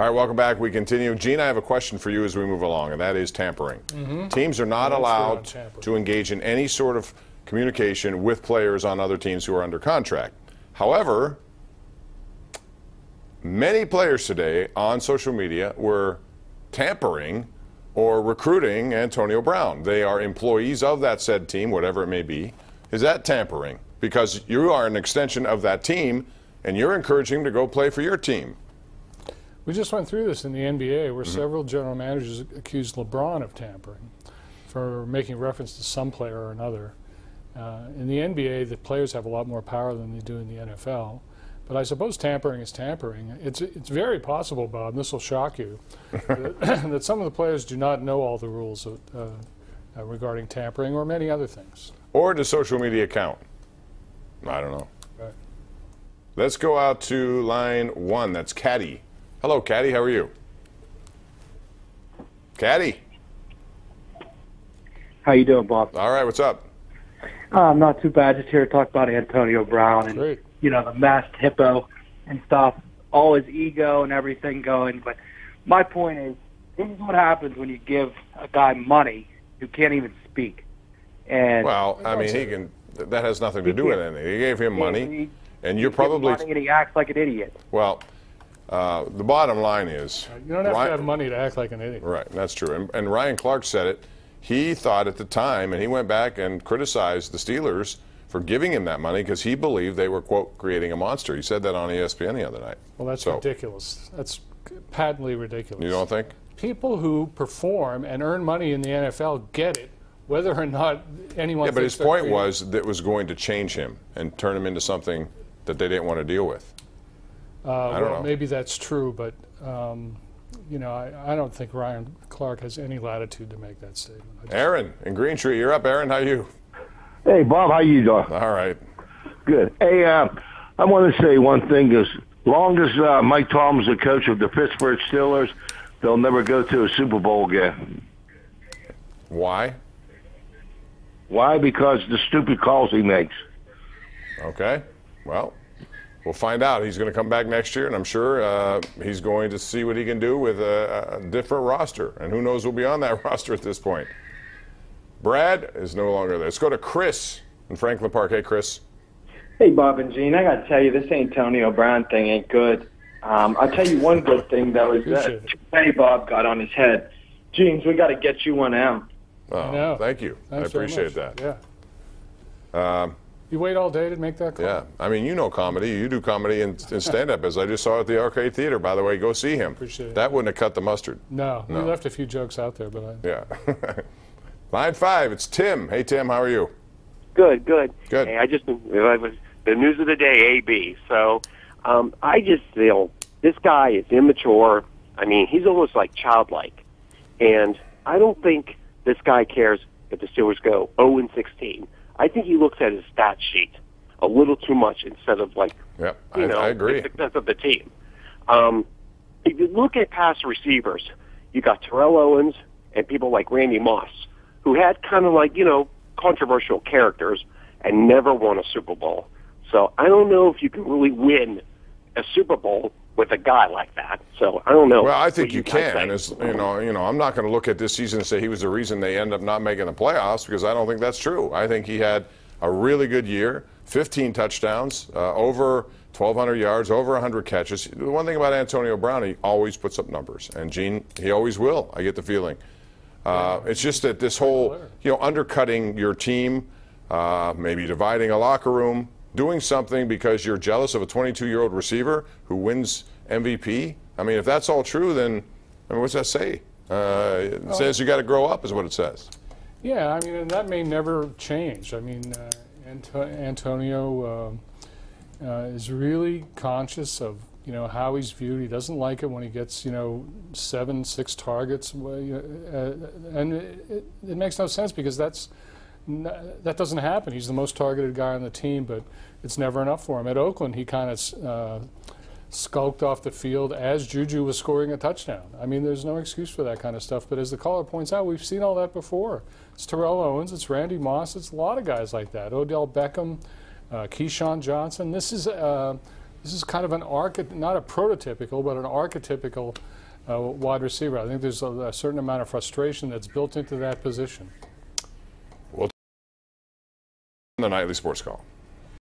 All right, welcome back. We continue. Gene, I have a question for you as we move along, and that is tampering. Teams are not allowed to engage in any sort of communication with players on other teams who are under contract. However, many players today on social media were tampering or recruiting Antonio Brown. They are employees of that said team, whatever it may be. Is that tampering? Because you are an extension of that team, and you're encouraging him to go play for your team. We just went through this in the NBA where several general managers accused LeBron of tampering for making reference to some player or another. In the NBA, the players have a lot more power than they do in the NFL. But I suppose tampering is tampering. It's very possible, Bob, and this will shock you, that some of the players do not know all the rules regarding tampering or many other things. Or does social media count? I don't know. Right. Let's go out to line 1. That's Caddy. Hello, Caddy. How are you? Caddy. How you doing, Bob? All right. What's up? Not too bad. Just here to talk about Antonio Brown and the masked hippo and stuff. All his ego and everything going. But my point is, this is what happens when you give a guy money who can't even speak. And well, I mean, he can. That has nothing to do with anything. You gave him money, and you're probably. Money and he acts like an idiot. Well, the bottom line is. You don't have to have money to act like an idiot. Right, that's true. And Ryan Clark said it. He thought at the time, and he went back and criticized the Steelers for giving him that money because he believed they were, quote, creating a monster. He said that on ESPN the other night. Well, that's ridiculous. That's patently ridiculous. You don't think? People who perform and earn money in the NFL get it, whether or not anyone. Yeah, but his point was that it was going to change him and turn him into something that they didn't want to deal with. I don't know. Maybe that's true, but I don't think Ryan Clark has any latitude to make that statement. Aaron in Green Tree, you're up. Aaron, how are you? Hey, Bob, how you doing? All right. Good. Hey, I want to say one thing. As long as Mike Tomlin's the coach of the Pittsburgh Steelers, they'll never go to a Super Bowl again. Why? Why? Because the stupid calls he makes. Okay. Well, we'll find out. He's going to come back next year, and I'm sure he's going to see what he can do with a different roster. And who knows who'll be on that roster at this point. Brad is no longer there. Let's go to Chris in Franklin Park. Hey, Chris. Hey, Bob and Gene. I got to tell you, this Antonio Brown thing ain't good. I'll tell you one good thing, though, is that Hey Bob got on his head. Jeans, we got to get you one out. Oh, thank you. I appreciate that. Yeah. You wait all day to make that call? Yeah. I mean, you know comedy. You do comedy and stand-up, as I just saw at the Arcade Theater. By the way, go see him. Appreciate it. That wouldn't have cut the mustard. No. We left a few jokes out there, but Yeah. Line 5, it's Tim. Hey, Tim, how are you? Good, good. Good. Hey, it was the news of the day, AB. So I just feel this guy is immature. I mean, he's almost like childlike. And I don't think this guy cares if the Steelers go 0-16. I think he looks at his stat sheet a little too much instead of, like, I agree. the success of the team. If you look at pass receivers, you got Terrell Owens and people like Randy Moss, who had kind of like, controversial characters and never won a Super Bowl. So I don't know if you can really win a Super Bowl with a guy like that. So I don't know. Well, I think you can. As I'm not going to look at this season and say he was the reason they end up not making the playoffs, because I don't think that's true. I think he had a really good year, 15 touchdowns, over 1,200 yards, over 100 catches. The one thing about Antonio Brown, he always puts up numbers, and Gene, he always will. I get the feeling. It's just that this whole, undercutting your team, maybe dividing a locker room, doing something because you're jealous of a 22-year-old receiver who wins MVP. I mean, if that's all true, then what's that say? It says you got to grow up, is what it says. Yeah, I mean, and that may never change. I mean, Antonio is really conscious of how he's viewed. He doesn't like it when he gets 7-6 targets, and it makes no sense because that doesn't happen. He's the most targeted guy on the team, but it's never enough for him. At Oakland, he kind of skulked off the field as Juju was scoring a touchdown. I mean, there's no excuse for that kind of stuff. But as the caller points out, we've seen all that before. It's Terrell Owens, it's Randy Moss, it's a lot of guys like that. Odell Beckham, Keyshawn Johnson. This is this is kind of an not a prototypical, but an archetypical wide receiver. I think there's a certain amount of frustration that's built into that position. Well, the Nightly Sports Call.